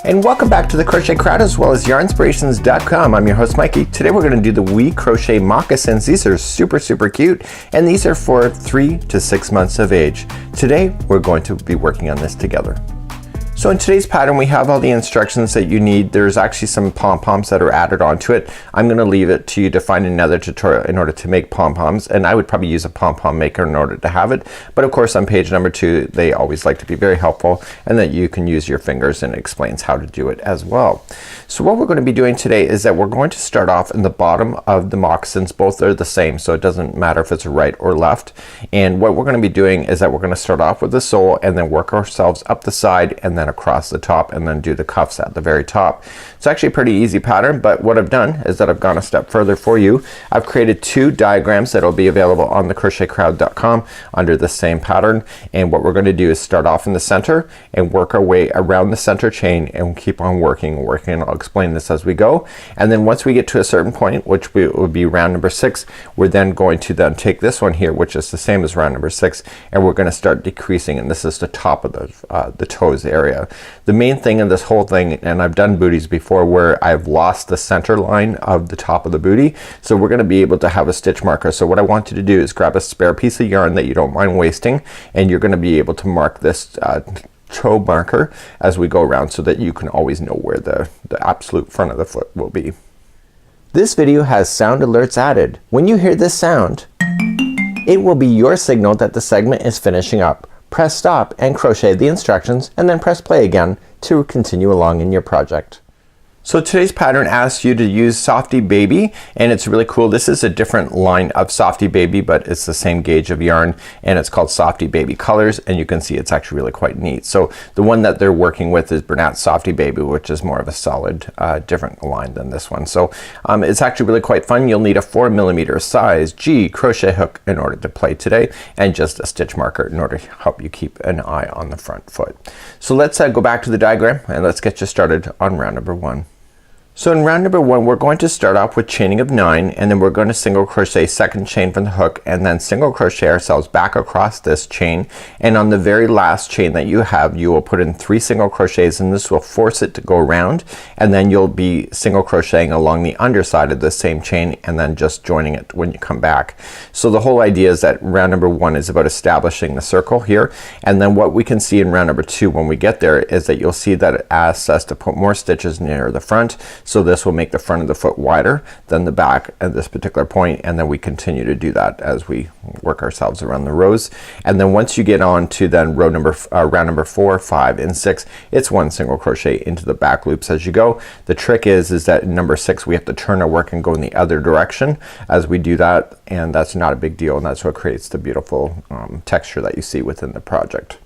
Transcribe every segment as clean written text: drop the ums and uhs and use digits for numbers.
And welcome back to the Crochet Crowd as well as yarnspirations.com. I'm your host Mikey. Today we're going to do the We Crochet Moccasins. These are super cute and these are for 3 to 6 months of age. Today we're going to be working on this together. So in today's pattern we have all the instructions that you need. There's actually some pom-poms that are added onto it. I'm going to leave it to you to find another tutorial in order to make pom-poms, and I would probably use a pom-pom maker in order to have it. But of course on page number 2 they always like to be very helpful and that you can use your fingers, and it explains how to do it as well. So what we're going to be doing today is that we're going to start off in the bottom of the moccasins. Both are the same, so it doesn't matter if it's right or left. And what we're going to be doing is that we're going to start off with the sole and then work ourselves up the side and then across the top and then do the cuffs at the very top. It's actually a pretty easy pattern, but what I've done is that I've gone a step further for you. I've created 2 diagrams that will be available on the crochetcrowd.com under the same pattern, and what we're going to do is start off in the center and work our way around the center chain and keep on working. I'll explain this as we go, and then once we get to a certain point, which would be round number 6, we're then going to then take this one here, which is the same as round number 6, and we're going to start decreasing, and this is the top of the toes area. The main thing in this whole thing, and I've done booties before where I've lost the center line of the top of the booty, so we're going to be able to have a stitch marker. So what I want you to do is grab a spare piece of yarn that you don't mind wasting, and you're going to be able to mark this toe marker as we go around so that you can always know where the absolute front of the foot will be. This video has sound alerts added. When you hear this sound, it will be your signal that the segment is finishing up. Press stop and crochet the instructions and then press play again to continue along in your project. So today's pattern asks you to use Softy Baby, and it's really cool. This is a different line of Softy Baby, but it's the same gauge of yarn, and it's called Softy Baby Colors, and you can see it's actually really quite neat. So the one that they're working with is Bernat's Softy Baby, which is more of a solid different line than this one. So it's actually really quite fun. You'll need a 4mm size G crochet hook in order to play today, and just a stitch marker in order to help you keep an eye on the front foot. So let's go back to the diagram and let's get you started on round number 1. So in round number 1 we're going to start off with chaining of 9, and then we're going to single crochet second chain from the hook and then single crochet ourselves back across this chain, and on the very last chain that you have you will put in 3 single crochets, and this will force it to go around, and then you'll be single crocheting along the underside of the same chain and then just joining it when you come back. So the whole idea is that round number 1 is about establishing the circle here, and then what we can see in round number 2 when we get there is that you'll see that it asks us to put more stitches near the front. So this will make the front of the foot wider than the back at this particular point, and then we continue to do that as we work ourselves around the rows. And then once you get on to then round number 4, 5, and 6, it's 1 single crochet into the back loops as you go. The trick is that in number 6 we have to turn our work and go in the other direction as we do that, and that's not a big deal, and that's what creates the beautiful texture that you see within the project.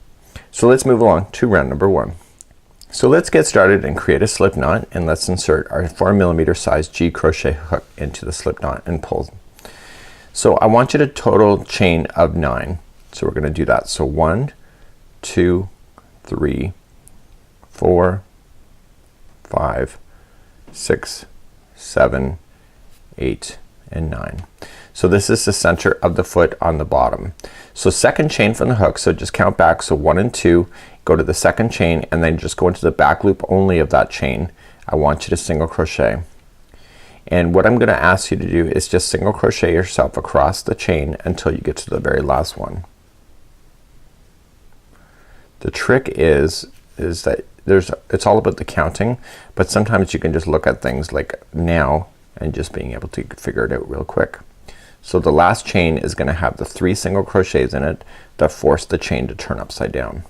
So let's move along to round number 1. So let's get started and create a slip knot, and let's insert our 4mm size G crochet hook into the slip knot and pull. So I want you to total chain of 9. So we're gonna do that. So 1, 2, 3, 4, 5, 6, 7, 8, and 9. So this is the center of the foot on the bottom. So second chain from the hook, so just count back. So 1 and 2, go to the second chain and then just go into the back loop only of that chain. I want you to single crochet, and what I'm gonna ask you to do is just single crochet yourself across the chain until you get to the very last one. The trick is that it's all about the counting, but sometimes you can just look at things like now and just being able to figure it out real quick. So the last chain is gonna have the 3 single crochets in it that force the chain to turn upside down.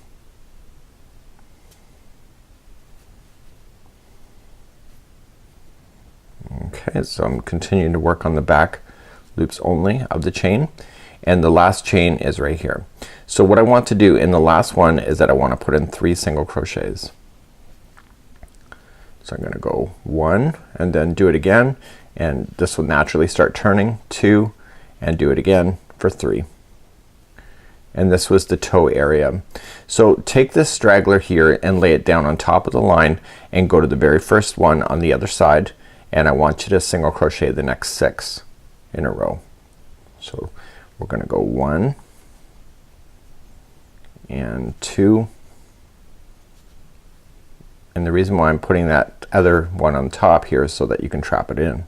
Okay, so I'm continuing to work on the back loops only of the chain, and the last chain is right here. So what I want to do in the last one is that I want to put in 3 single crochets. So I'm gonna go 1 and then do it again, and this will naturally start turning, 2, and do it again for 3. And this was the toe area. So take this straggler here and lay it down on top of the line and go to the very first one on the other side, and I want you to single crochet the next 6 in a row. So we're gonna go 1 and 2 And the reason why I'm putting that other one on top here is so that you can trap it in.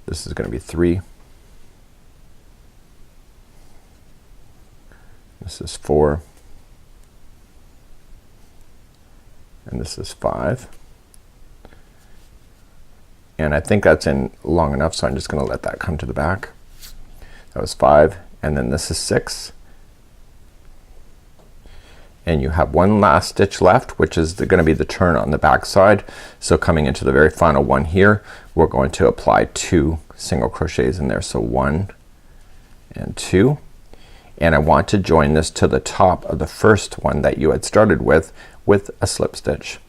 This is going to be 3. This is 4. And this is 5. And I think that's in long enough, so I'm just gonna let that come to the back. That was 5, and then this is 6. And you have one last stitch left, which is gonna be the turn on the back side. So coming into the very final one here, we're going to apply 2 single crochets in there. So 1 and 2. And I want to join this to the top of the first one that you had started with a slip stitch.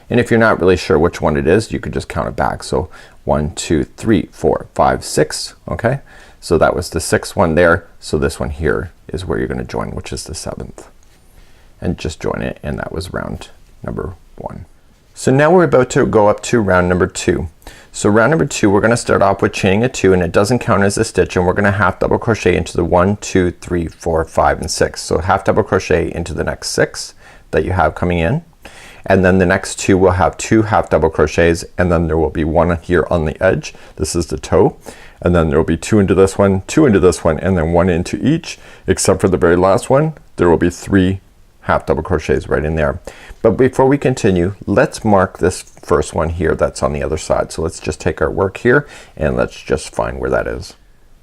And if you're not really sure which one it is, you could just count it back. So 1, 2, 3, 4, 5, 6. Okay, so that was the 6th one there. So this one here is where you're gonna join, which is the 7th, and just join it, and that was round number 1. So now we're about to go up to round number 2. So round number 2, we're gonna start off with chaining a 2, and it doesn't count as a stitch, and we're gonna half double crochet into the 1, 2, 3, 4, 5, and 6. So half double crochet into the next 6 that you have coming in, and then the next 2 will have 2 half double crochets, and then there will be 1 here on the edge. This is the toe, and then there will be 2 into this one, 2 into this one, and then 1 into each, except for the very last one. There will be 3 half double crochets right in there. But before we continue, let's mark this first one here that's on the other side. So let's just take our work here and let's just find where that is.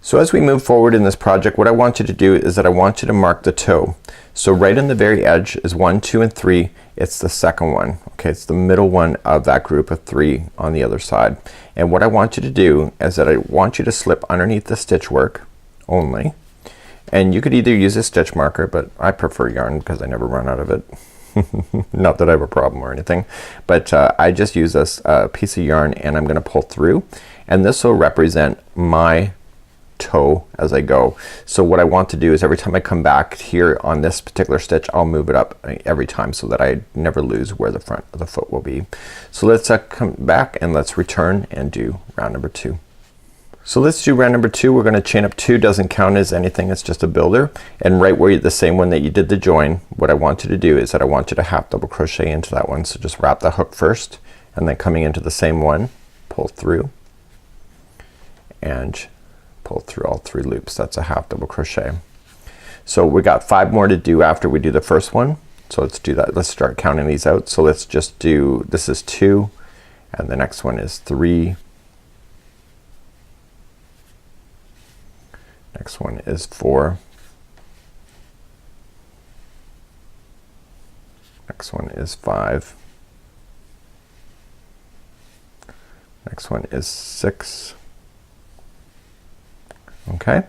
So as we move forward in this project, what I want you to do is that I want you to mark the toe. So right on the very edge is 1, 2, and 3. It's the second one. Okay, it's the middle one of that group of 3 on the other side. And what I want you to do is that I want you to slip underneath the stitch work only. And you could either use a stitch marker, but I prefer yarn because I never run out of it. Not that I have a problem or anything, but I just use this piece of yarn, and I'm gonna pull through, and this will represent my toe as I go. So what I want to do is every time I come back here on this particular stitch, I'll move it up every time so that I never lose where the front of the foot will be. So let's come back and let's return and do round number 2. So let's do round number 2. We're gonna chain up 2. Doesn't count as anything, it's just a builder. And right where the same one that you did the join, what I want you to do is that I want you to half double crochet into that one. So just wrap the hook first, and then coming into the same one, pull through and pull through all 3 loops. That's a half double crochet. So we got 5 more to do after we do the first one. So let's do that. Let's start counting these out. So let's just do, this is 2, and the next one is 3. Next one is 4. Next one is 5. Next one is 6. Okay,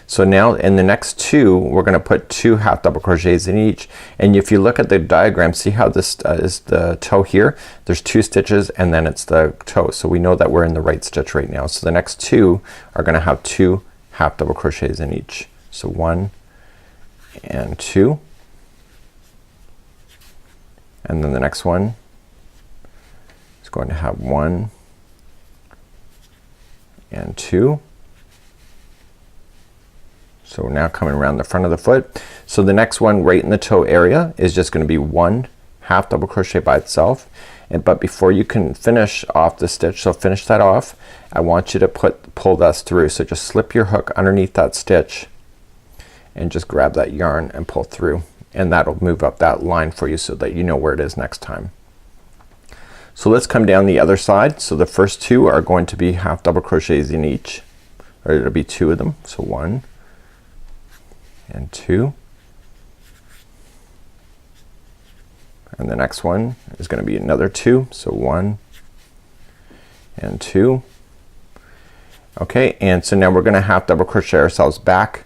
so now in the next 2 we're gonna put 2 half double crochets in each, and if you look at the diagram, see how this is the toe here? There's 2 stitches and then it's the toe, so we know that we're in the right stitch right now. So the next 2 are gonna have 2 half double crochets in each. So 1 and 2, and then the next one is going to have 1 and 2. So we're now coming around the front of the foot. So the next one right in the toe area is just gonna be 1 half double crochet by itself. But before you can finish off the stitch, so finish that off, I want you to pull this through. So just slip your hook underneath that stitch and just grab that yarn and pull through, and that'll move up that line for you so that you know where it is next time. So let's come down the other side. So the first 2 are going to be half double crochets in each, or it'll be 2 of them. So 1 and 2, and the next one is going to be another 2. So 1 and 2. Okay, and so now we're gonna half double crochet ourselves back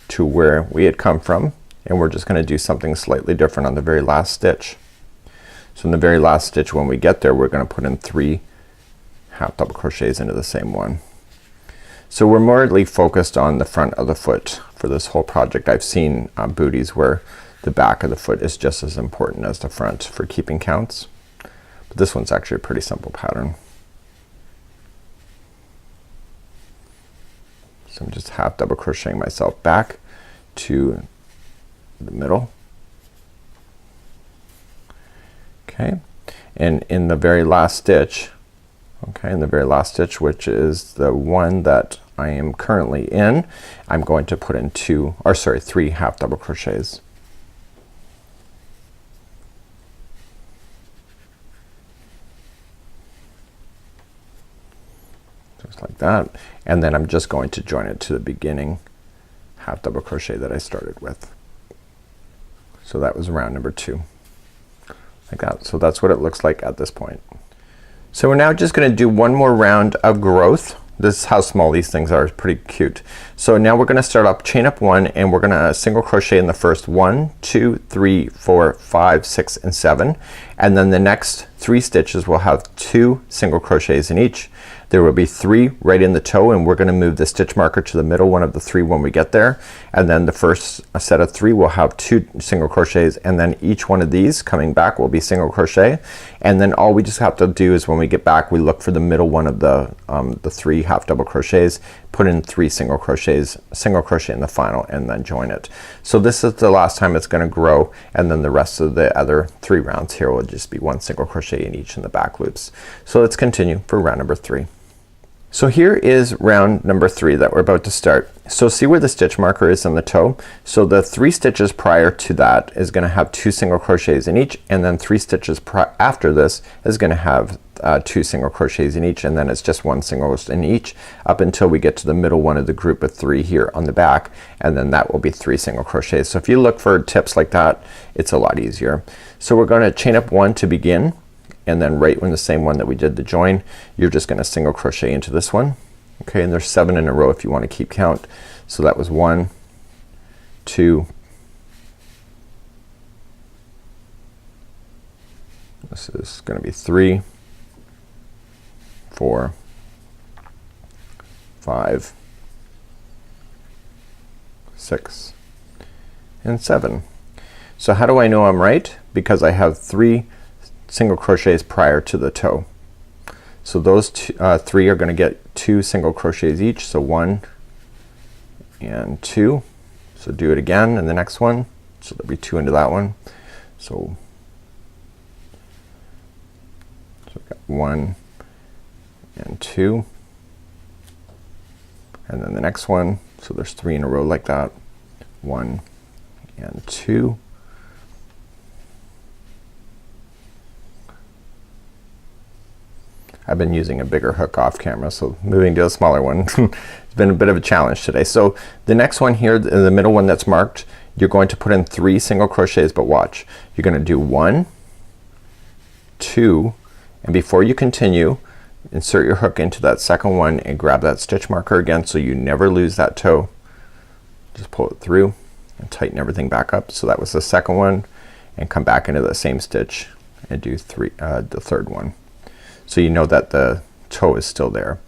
to where we had come from, and we're just gonna do something slightly different on the very last stitch. So in the very last stitch, when we get there, we're gonna put in 3 half double crochets into the same one. So we're more focused on the front of the foot for this whole project. I've seen booties where the back of the foot is just as important as the front for keeping counts, but this one's actually a pretty simple pattern. So I'm just half double crocheting myself back to the middle. Okay, and in the very last stitch, okay, in the very last stitch, which is the one that I am currently in, I'm going to put in 3 half double crochets. Just like that, and then I'm just going to join it to the beginning half double crochet that I started with. So that was round number 2, like that. So that's what it looks like at this point. So we're now just gonna do one more round of growth. This is how small these things are. It's pretty cute. So now we're gonna start up, chain up 1, and we're gonna single crochet in the first 1, 2, 3, 4, 5, 6, and 7, and then the next 3 stitches will have 2 single crochets in each. There will be 3 right in the toe, and we're gonna move the stitch marker to the middle one of the 3 when we get there, and then the first set of 3 will have 2 single crochets, and then each one of these coming back will be single crochet, and then all we just have to do is when we get back we look for the middle one of the 3 half double crochets, put in 3 single crochets, single crochet in the final, and then join it. So this is the last time it's gonna grow, and then the rest of the other 3 rounds here will just be 1 single crochet in each in the back loops. So let's continue for round number 3. So here is round number 3 that we're about to start. So see where the stitch marker is on the toe? So the 3 stitches prior to that is gonna have 2 single crochets in each, and then 3 stitches after this is gonna have 2 single crochets in each, and then it's just 1 single in each up until we get to the middle one of the group of 3 here on the back, and then that will be 3 single crochets. So if you look for tips like that, it's a lot easier. So we're gonna chain up 1 to begin, and then right when the same one that we did the join, you're just gonna single crochet into this one. Okay, and there's 7 in a row if you want to keep count. So that was 1, 2, this is gonna be 3, 4, 5, 6, and 7. So how do I know I'm right? Because I have 3 single crochets prior to the toe. So those 3 are gonna get 2 single crochets each. So 1 and 2. So do it again in the next one. So there'll be 2 into that one. So we've got 1 and 2, and then the next one. So there's 3 in a row like that. 1 and 2. I've been using a bigger hook off camera, so moving to a smaller one it's been a bit of a challenge today. So the next one here, the middle one that's marked, you're going to put in 3 single crochets, but watch, you're gonna do 1, 2, and before you continue, insert your hook into that second one and grab that stitch marker again so you never lose that toe. Just pull it through and tighten everything back up. So that was the second one, and come back into the same stitch and do the third one. So you know that the toe is still there.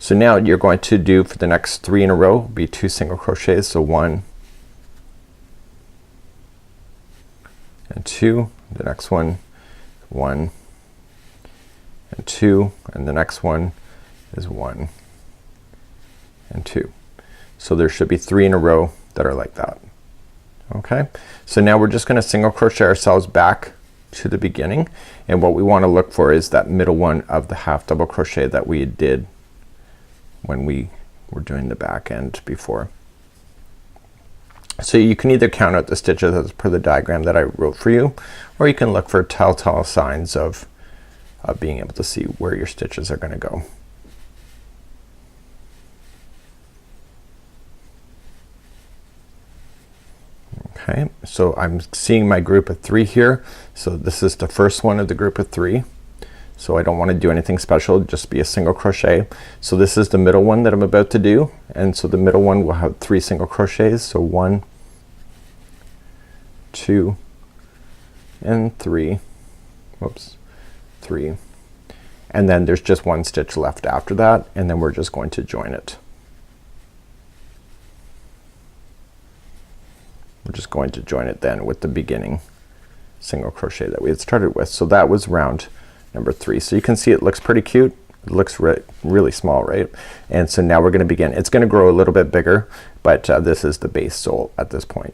So now you're going to do for the next 3 in a row be 2 single crochets. So 1 and 2, the next one 1 and 2, and the next one is 1 and 2. So there should be 3 in a row that are like that. Okay, so now we're just gonna single crochet ourselves back to the beginning, and what we want to look for is that middle one of the half double crochet that we did when we were doing the back end before. So you can either count out the stitches as per the diagram that I wrote for you, or you can look for telltale signs of being able to see where your stitches are gonna go. Okay, so I'm seeing my group of 3 here. So this is the first one of the group of 3. So I don't want to do anything special, just be a single crochet. So this is the middle one that I'm about to do, and so the middle one will have 3 single crochets. So 1, 2, and 3. Whoops, 3. And then there's just 1 stitch left after that, and then we're just going to join it. We're just going to join it then with the beginning single crochet that we had started with. So that was round number 3. So you can see it looks pretty cute. It looks really small, right? And so now we're gonna begin. It's gonna grow a little bit bigger, but this is the base sole at this point.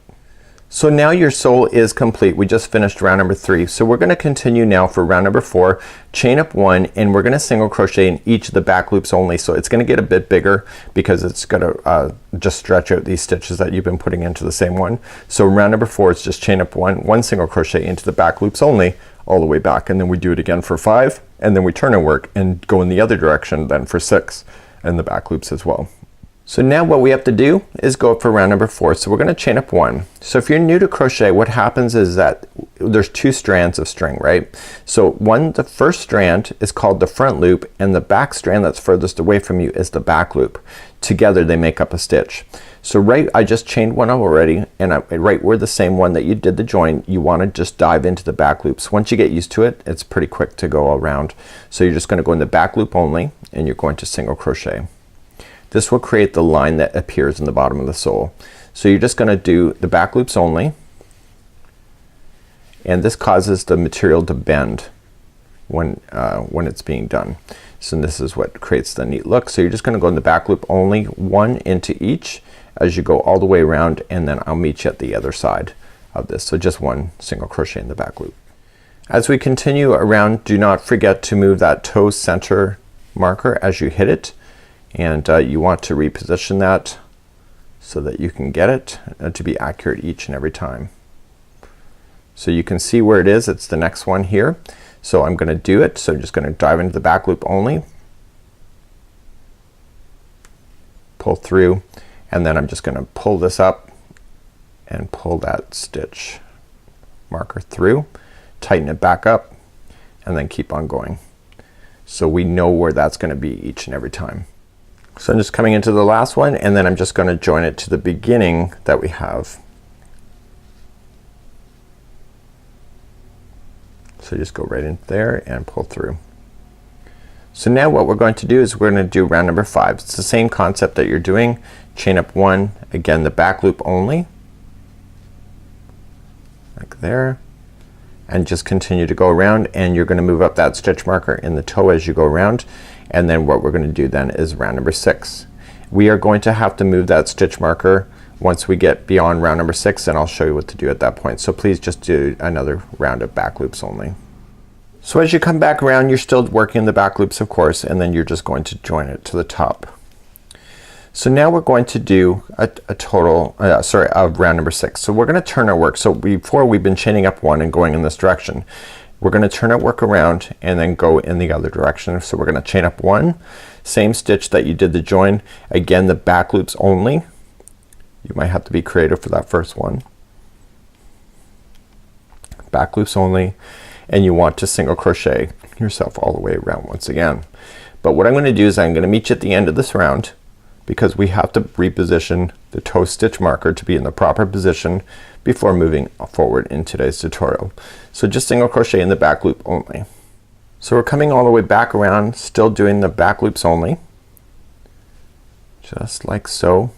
So now your sole is complete. We just finished round number 3. So we're gonna continue now for round number 4. Chain up 1 and we're gonna single crochet in each of the back loops only. So it's gonna get a bit bigger because it's gonna just stretch out these stitches that you've been putting into the same one. So round number 4 is just chain up 1 single crochet into the back loops only all the way back, and then we do it again for 5, and then we turn our work and go in the other direction then for 6 and the back loops as well. So now what we have to do is go up for round number 4. So we're gonna chain up 1. So if you're new to crochet, what happens is that there's 2 strands of string, right? So the first strand is called the front loop, and the back strand that's furthest away from you is the back loop. Together they make up a stitch. So I just chained one up already, and right where the same one that you did the join, you wanna just dive into the back loops. Once you get used to it, it's pretty quick to go all around. So you're just gonna go in the back loop only, and you're going to single crochet. This will create the line that appears in the bottom of the sole. So you're just gonna do the back loops only, and this causes the material to bend when it's being done. So this is what creates the neat look. So you're just gonna go in the back loop only, 1 into each as you go all the way around, and then I'll meet you at the other side of this. So just 1 single crochet in the back loop. As we continue around, do not forget to move that toe center marker as you hit it, and you want to reposition that so that you can get it to be accurate each and every time. So you can see where it is. It's the next one here. So I'm gonna do it. So I'm just gonna dive into the back loop only, pull through, and then I'm just gonna pull this up and pull that stitch marker through, tighten it back up, and then keep on going. So we know where that's gonna be each and every time. So I'm just coming into the last one, and then I'm just gonna join it to the beginning that we have. So just go right in there and pull through. So now what we're going to do is we're gonna do round number 5. It's the same concept that you're doing. Chain up 1, again the back loop only, like there, and just continue to go around, and you're gonna move up that stitch marker in the toe as you go around. And then what we're gonna do then is round number 6. We are going to have to move that stitch marker once we get beyond round number 6, and I'll show you what to do at that point. So please just do another round of back loops only. So as you come back around, you're still working the back loops, of course, and then you're just going to join it to the top. So now we're going to do a total of round number 6. So we're gonna turn our work. So before we've been chaining up 1 and going in this direction. We're gonna turn our work around and then go in the other direction. So we're gonna chain up 1, same stitch that you did the join, again the back loops only. You might have to be creative for that first one. Back loops only, and you want to single crochet yourself all the way around once again. But what I'm gonna do is I'm gonna meet you at the end of this round, because we have to reposition the toe stitch marker to be in the proper position before moving forward in today's tutorial. So just single crochet in the back loop only. So we're coming all the way back around, still doing the back loops only, just like so.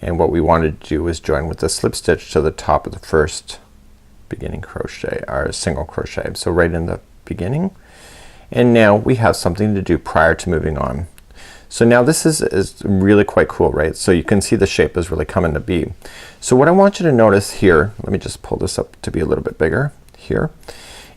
And what we wanted to do is join with the slip stitch to the top of the first beginning crochet, or single crochet. So right in the beginning, and now we have something to do prior to moving on. So now this is really quite cool, right? So you can see the shape is really coming to be. So what I want you to notice here, let me just pull this up to be a little bit bigger here.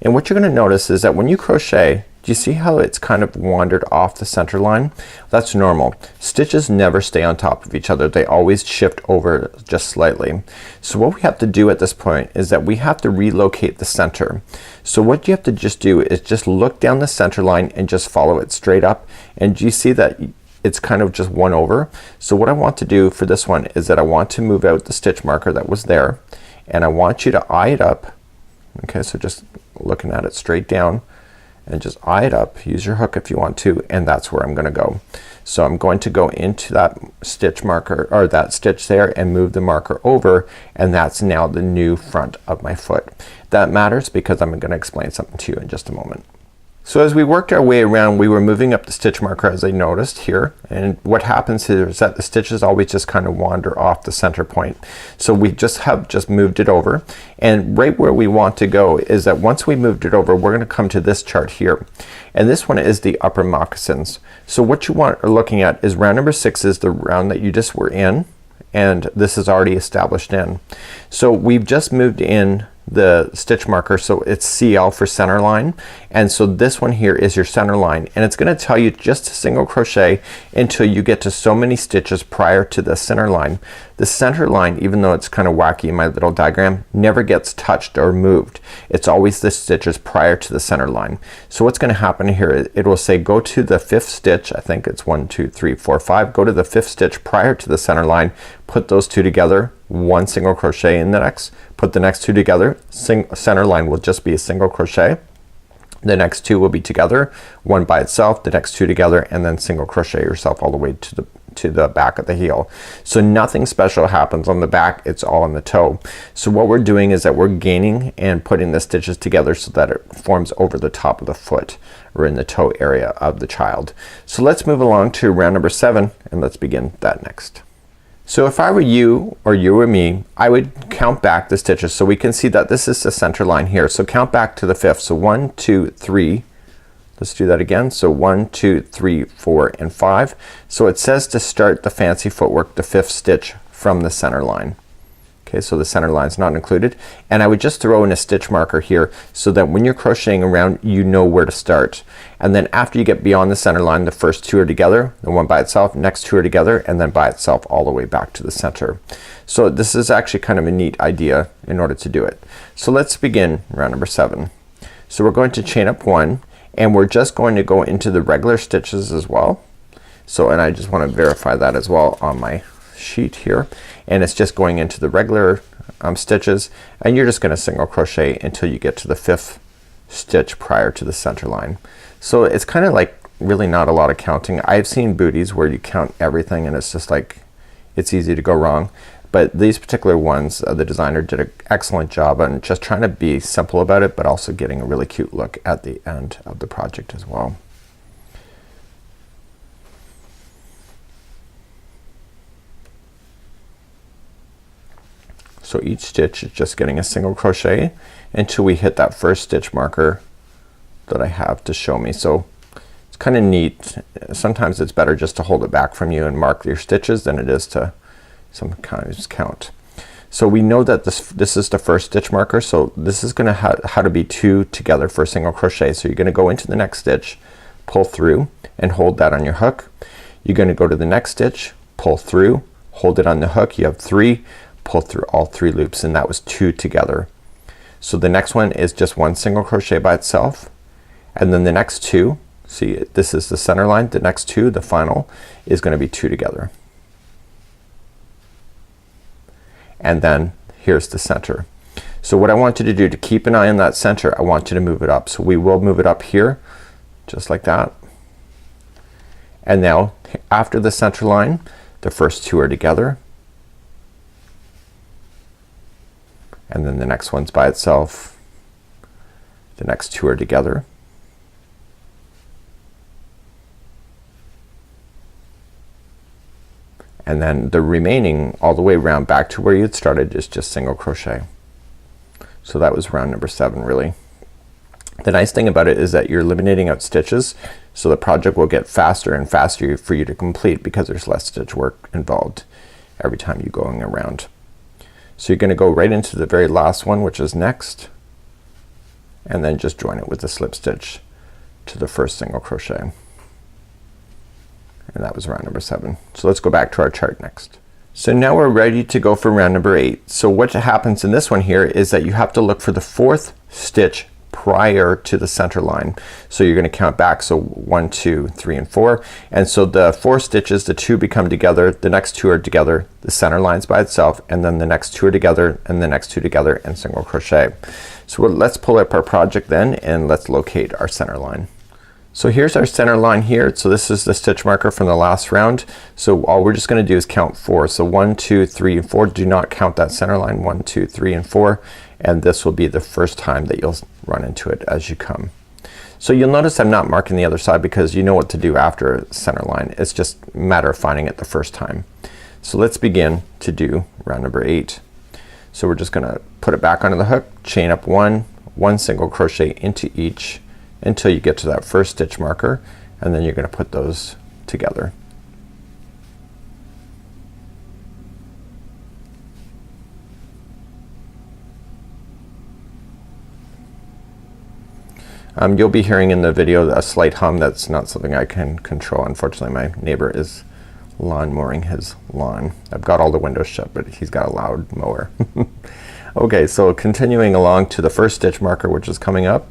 And what you're gonna notice is that when you crochet, do you see how it's kind of wandered off the center line? That's normal. Stitches never stay on top of each other. They always shift over just slightly. So what we have to do at this point is that we have to relocate the center. So what you have to just do is just look down the center line and just follow it straight up. And do you see that it's kind of just one over? So what I want to do for this one is that I want to move out the stitch marker that was there, and I want you to eye it up. Okay, so just looking at it straight down, and just eye it up. Use your hook if you want to, and that's where I'm gonna go. So I'm going to go into that stitch marker, or that stitch there, and move the marker over, and that's now the new front of my foot. That matters because I'm gonna explain something to you in just a moment. So as we worked our way around, we were moving up the stitch marker, as I noticed here, and what happens here is that the stitches always just kind of wander off the center point. So we just moved it over, and right where we want to go is that once we moved it over, we're gonna come to this chart here, and this one is the upper moccasins. So what you are looking at is round number 6 is the round that you just were in, and this is already established in. So we've just moved in the stitch marker, so it's CL for center line, and so this one here is your center line, and it's gonna tell you just to single crochet until you get to so many stitches prior to the center line. The center line, even though it's kind of wacky in my little diagram, never gets touched or moved. It's always the stitches prior to the center line. So what's gonna happen here, it will say go to the 5th stitch. I think it's 1 2 3 4 5. Go to the 5th stitch prior to the center line, put those two together, 1 single crochet in the next, put the next two together, center line will just be a single crochet, the next two will be together, one by itself, the next two together, and then single crochet yourself all the way to the back of the heel. So nothing special happens on the back, it's all on the toe. So what we're doing is that we're gaining and putting the stitches together so that it forms over the top of the foot or in the toe area of the child. So let's move along to round number 7 and let's begin that next. So if I were you or you were me, I would count back the stitches so we can see that this is the center line here. So count back to the 5th. So 1 2 3. Let's do that again. So 1 2 3 4 and 5. So it says to start the fancy footwork the 5th stitch from the center line. Okay, so the center line is not included, and I would just throw in a stitch marker here so that when you're crocheting around you know where to start. And then after you get beyond the center line, the first two are together, the one by itself, next two are together, and then by itself all the way back to the center. So this is actually kind of a neat idea in order to do it. So let's begin round number 7. So we're going to chain up 1, and we're just going to go into the regular stitches as well. So, and I just want to verify that as well on my sheet here, and it's just going into the regular stitches, and you're just gonna single crochet until you get to the 5th stitch prior to the center line. So it's kind of like really not a lot of counting. I've seen booties where you count everything and it's just like it's easy to go wrong, but these particular ones the designer did an excellent job on just trying to be simple about it, but also getting a really cute look at the end of the project as well. So each stitch is just getting a single crochet until we hit that first stitch marker that I have to show me. So it's kind of neat. Sometimes it's better just to hold it back from you and mark your stitches than it is to sometimes count. So we know that this is the first stitch marker, so this is gonna how to be 2 together for a single crochet. So you're gonna go into the next stitch, pull through, and hold that on your hook. You're gonna go to the next stitch, pull through, hold it on the hook. You have 3, pull through all 3 loops, and that was 2 together. So the next one is just 1 single crochet by itself, and then the next 2, see this is the center line, the next 2, the final, is gonna be 2 together. And then here's the center. So what I want you to do to keep an eye on that center, I want you to move it up. So we will move it up here just like that. And now after the center line, the first 2 are together, and then the next one's by itself, the next 2 are together, and then the remaining all the way around back to where you had started is just single crochet. So that was round number 7 really. The nice thing about it is that you're eliminating out stitches, so the project will get faster and faster for you to complete because there's less stitch work involved every time you're going around. So you're gonna go right into the very last one, which is next, and then just join it with a slip stitch to the first single crochet. And that was round number 7. So let's go back to our chart next. So now we're ready to go for round number 8. So what happens in this one here is that you have to look for the 4th stitch prior to the center line. So you're gonna count back, so 1 2 3 and 4, and so the 4 stitches, the 2 become together, the next 2 are together, the center line's by itself, and then the next 2 are together, and the next 2 together, and single crochet. So let's pull up our project then, and let's locate our center line. So here's our center line here. So this is the stitch marker from the last round. So all we're just gonna do is count 4. So 1 2 3 and 4. Do not count that center line. 1 2 3 and 4, and this will be the first time that you'll run into it as you come. So you'll notice I'm not marking the other side because you know what to do after center line. It's just a matter of finding it the first time. So let's begin to do round number 8. So we're just gonna put it back onto the hook, chain up 1 single crochet into each until you get to that first stitch marker, and then you're gonna put those together. You'll be hearing in the video a slight hum. That's not something I can control. Unfortunately, my neighbor is lawn mowing his lawn. I've got all the windows shut, but he's got a loud mower. Okay, so continuing along to the first stitch marker, which is coming up.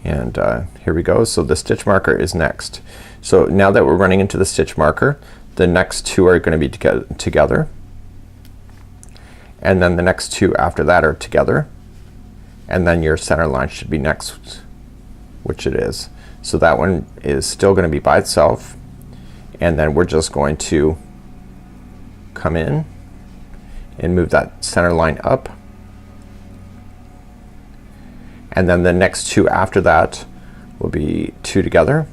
And here we go. So the stitch marker is next. So now that we're running into the stitch marker, the next two are going to be together. And then the next two after that are together. And then your center line should be next, which it is. So that one is still going to be by itself. And then we're just going to come in and move that center line up. And then the next two after that will be two together.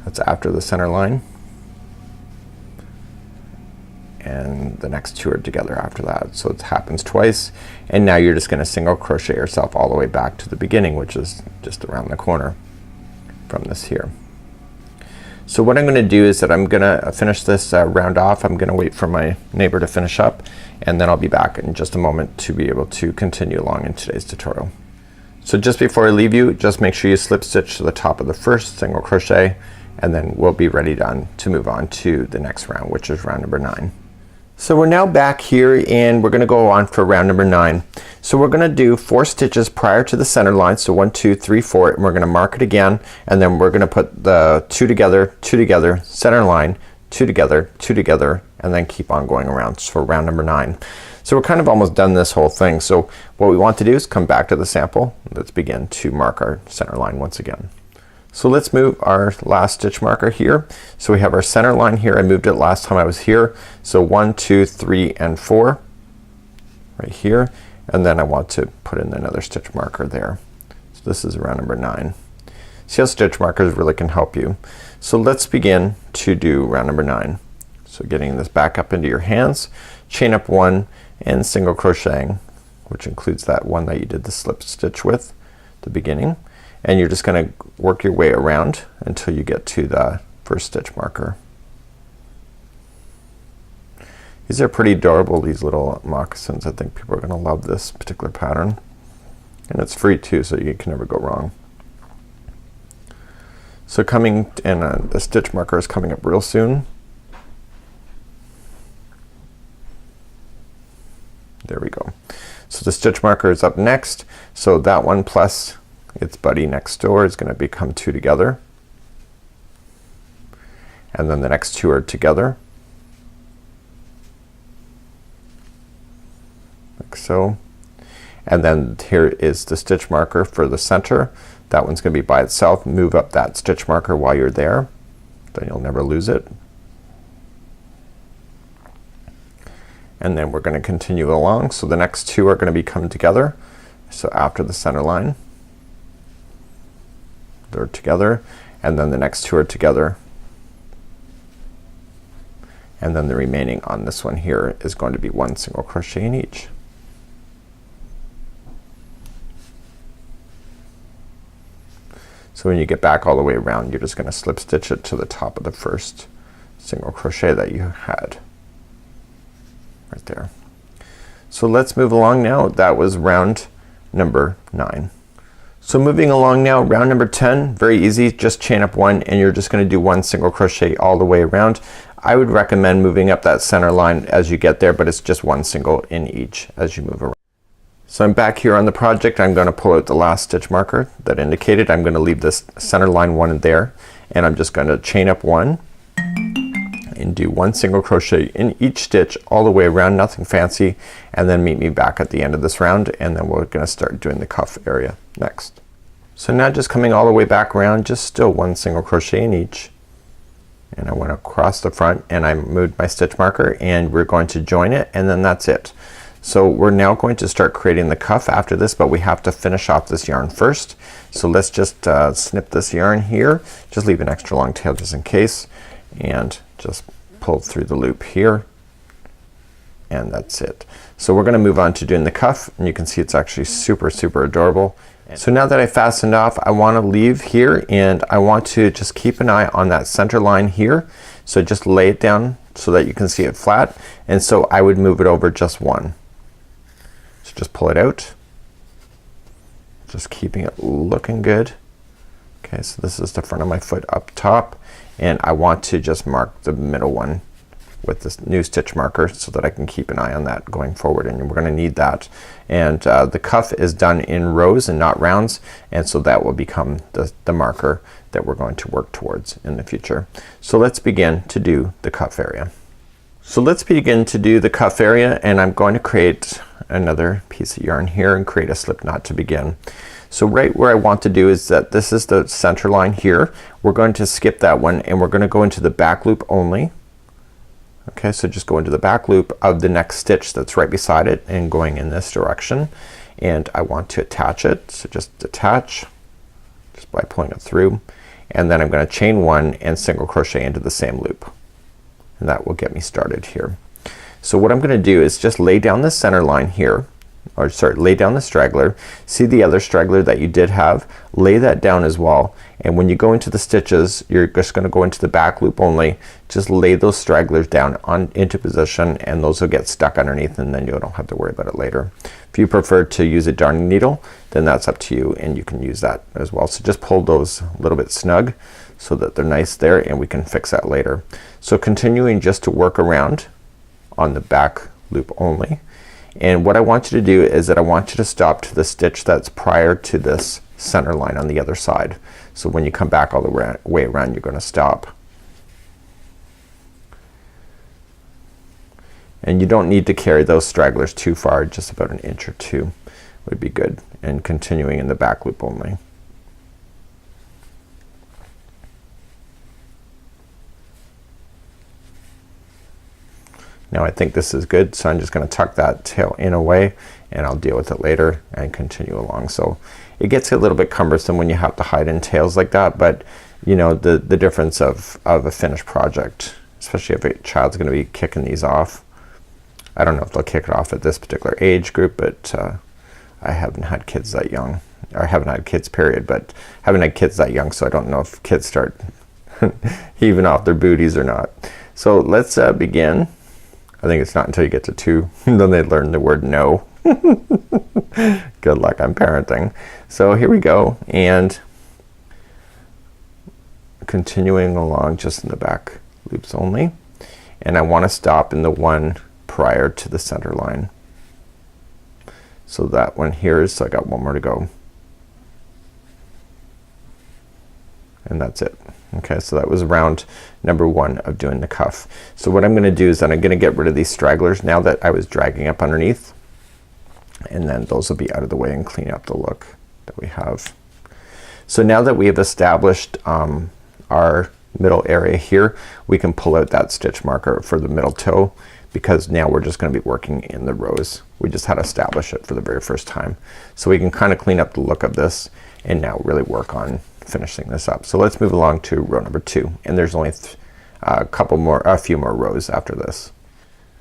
That's after the center line. And the next two are together after that. So it happens twice. And now you're just gonna single crochet yourself all the way back to the beginning, which is just around the corner from this here. So what I'm gonna do is that I'm gonna finish this round off. I'm gonna wait for my neighbor to finish up, and then I'll be back in just a moment to be able to continue along in today's tutorial. So just before I leave you, just make sure you slip stitch to the top of the first single crochet, and then we'll be ready to move on to the next round, which is round number 9. So we're now back here and we're gonna go on for round number 9. So we're gonna do 4 stitches prior to the center line. So 1, 2, 3, 4, and we're gonna mark it again, and then we're gonna put the 2 together, center line, 2 together, and then keep on going around for round number 9. So we're kind of almost done this whole thing. So what we want to do is come back to the sample. Let's begin to mark our center line once again. So let's move our last stitch marker here. So we have our center line here. I moved it last time I was here. So 1, 2, 3, and 4 right here, and then I want to put in another stitch marker there. So this is round number 9. See how stitch markers really can help you. So let's begin to do round number 9. So getting this back up into your hands, chain up 1 and single crocheting, which includes that one that you did the slip stitch with at the beginning. And you're just gonna work your way around until you get to the first stitch marker. These are pretty adorable, these little moccasins. I think people are gonna love this particular pattern. And it's free too, so you can never go wrong. So coming, and the stitch marker is coming up real soon. There we go. So the stitch marker is up next. So that one plus its buddy next door is gonna become 2 together. And then the next 2 are together. Like so. And then here is the stitch marker for the center. That one's gonna be by itself. Move up that stitch marker while you're there. Then you'll never lose it. And then we're gonna continue along. So the next 2 are gonna be coming together. So after the center line, they're together, and then the next 2 are together, and then the remaining on this one here is going to be 1 single crochet in each. So when you get back all the way around, you're just gonna slip stitch it to the top of the first single crochet that you had right there. So let's move along now. That was round number 9. So moving along now, round number 10, very easy, just chain up 1 and you're just gonna do 1 single crochet all the way around. I would recommend moving up that center line as you get there, but it's just 1 single in each as you move around. So I'm back here on the project. I'm gonna pull out the last stitch marker that indicated. I'm gonna leave this center line 1 there, and I'm just gonna chain up 1 and do 1 single crochet in each stitch all the way around, nothing fancy, and then meet me back at the end of this round, and then we're gonna start doing the cuff area next. So now just coming all the way back around, just still 1 single crochet in each, and I went across the front and I moved my stitch marker, and we're going to join it, and then that's it. So we're now going to start creating the cuff after this, but we have to finish off this yarn first. So let's just snip this yarn here, just leave an extra long tail just in case, and just pull through the loop here, and that's it. So we're gonna move on to doing the cuff, and you can see it's actually super adorable. So now that I fastened off, I want to leave here, and I want to just keep an eye on that center line here. So just lay it down so that you can see it flat, and so I would move it over just 1. So just pull it out, just keeping it looking good. Okay, so this is the front of my foot up top, and I want to just mark the middle one with this new stitch marker so that I can keep an eye on that going forward, and we're gonna need that. And the cuff is done in rows and not rounds, and so that will become the marker that we're going to work towards in the future. So let's begin to do the cuff area. So let's begin to do the cuff area, and I'm going to create another piece of yarn here and create a slip knot to begin. So right where I want to do is that this is the center line here. We're going to skip that one and we're gonna go into the back loop only. Okay, so just go into the back loop of the next stitch that's right beside it and going in this direction, and I want to attach it. So just attach just by pulling it through, and then I'm gonna chain one and single crochet into the same loop, and that will get me started here. So what I'm gonna do is just lay down the center line here, or sorry, lay down the straggler. See the other straggler that you did have? Lay that down as well, and when you go into the stitches you're just gonna go into the back loop only. Just lay those stragglers down into position, and those will get stuck underneath, and then you don't have to worry about it later. If you prefer to use a darning needle, then that's up to you, and you can use that as well. So just pull those a little bit snug so that they're nice there, and we can fix that later. So continuing just to work around on the back loop only, and what I want you to do is that I want you to stop to the stitch that's prior to this center line on the other side. So when you come back all the way around, you're gonna stop. And you don't need to carry those stragglers too far, just about an inch or two would be good, and continuing in the back loop only. Now I think this is good, so I'm just gonna tuck that tail in away, and I'll deal with it later and continue along. So it gets a little bit cumbersome when you have to hide in tails like that, but you know the difference of a finished project, especially if a child's gonna be kicking these off. I don't know if they'll kick it off at this particular age group, but I haven't had kids that young, or I haven't had kids period, but haven't had kids that young, so I don't know if kids start heaving off their booties or not. So let's begin. I think it's not until you get to 2 then they learn the word no. Good luck, I'm parenting. So here we go, and continuing along just in the back loops only, and I want to stop in the one prior to the center line. So that one here is, so I got one more to go, and that's it. Okay, so that was round number 1 of doing the cuff. So what I'm gonna do is that I'm gonna get rid of these stragglers now that I was dragging up underneath, and then those will be out of the way and clean up the look that we have. So now that we have established our middle area here, we can pull out that stitch marker for the middle toe, because now we're just gonna be working in the rows. We just had to establish it for the very first time. So we can kind of clean up the look of this and now really work on finishing this up. So let's move along to row number 2, and there's only a few more rows after this.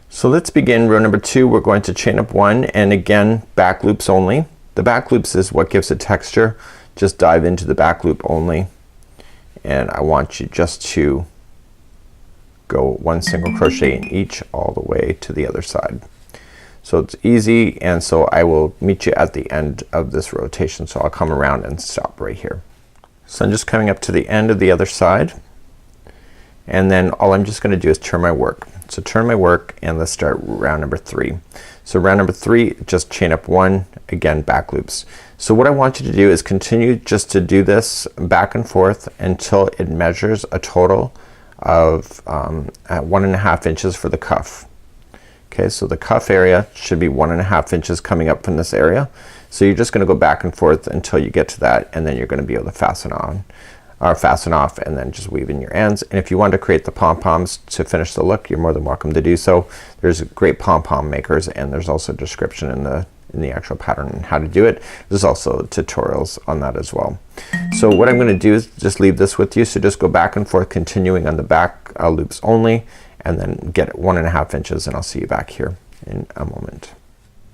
So let's begin row number 2. We're going to chain up 1, and again back loops only. The back loops is what gives it texture. Just dive into the back loop only, and I want you just to go 1 single crochet in each all the way to the other side. So it's easy, and so I will meet you at the end of this rotation. So I'll come around and stop right here. So I'm just coming up to the end of the other side, and then all I'm just gonna do is turn my work. So turn my work, and let's start round number 3. So round number 3, just chain up 1, again back loops. So what I want you to do is continue just to do this back and forth until it measures a total of 1.5 inches for the cuff. Okay, so the cuff area should be 1.5 inches coming up from this area. So you're just gonna go back and forth until you get to that, and then you're gonna be able to fasten on, or fasten off, and then just weave in your ends. And if you want to create the pom-poms to finish the look, you're more than welcome to do so. There's great pom-pom makers, and there's also a description in the actual pattern on how to do it. There's also tutorials on that as well. So what I'm gonna do is just leave this with you. So just go back and forth, continuing on the back loops only, and then get 1.5 inches, and I'll see you back here in a moment.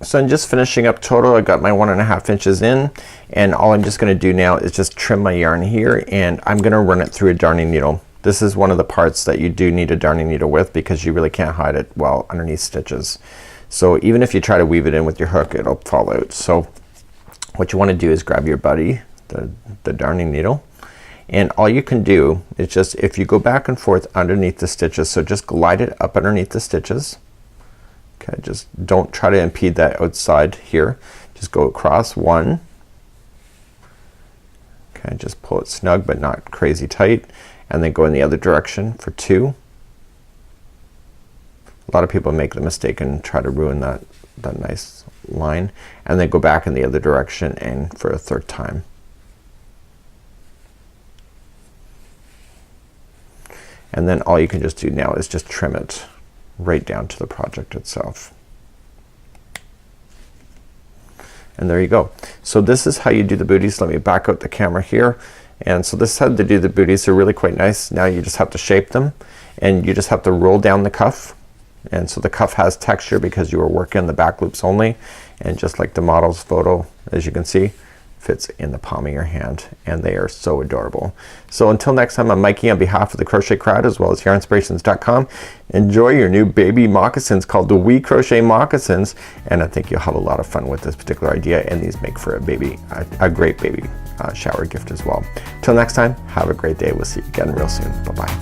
So I'm just finishing up total. I got my 1.5 inches in, and all I'm just gonna do now is just trim my yarn here, and I'm gonna run it through a darning needle. This is one of the parts that you do need a darning needle with, because you really can't hide it well underneath stitches. So even if you try to weave it in with your hook, it'll fall out. So what you want to do is grab your buddy, the darning needle, and all you can do is just, if you go back and forth underneath the stitches, so just glide it up underneath the stitches. Okay, just don't try to impede that outside here. Just go across 1. Okay, just pull it snug but not crazy tight, and then go in the other direction for 2. A lot of people make the mistake and try to ruin that nice line, and then go back in the other direction and for a 3rd time. And then all you can just do now is just trim it right down to the project itself. And there you go. So this is how you do the booties. Let me back out the camera here. And so this is how to do the booties. They're really quite nice. Now you just have to shape them, and you just have to roll down the cuff. And so the cuff has texture because you are working the back loops only, and just like the model's photo, as you can see, fits in the palm of your hand, and they are so adorable. So until next time, I'm Mikey on behalf of the Crochet Crowd as well as yarnspirations.com. Enjoy your new baby moccasins called the We Crochet Moccasins, and I think you'll have a lot of fun with this particular idea, and these make for a great baby shower gift as well. Till next time, have a great day. We'll see you again real soon. Bye bye.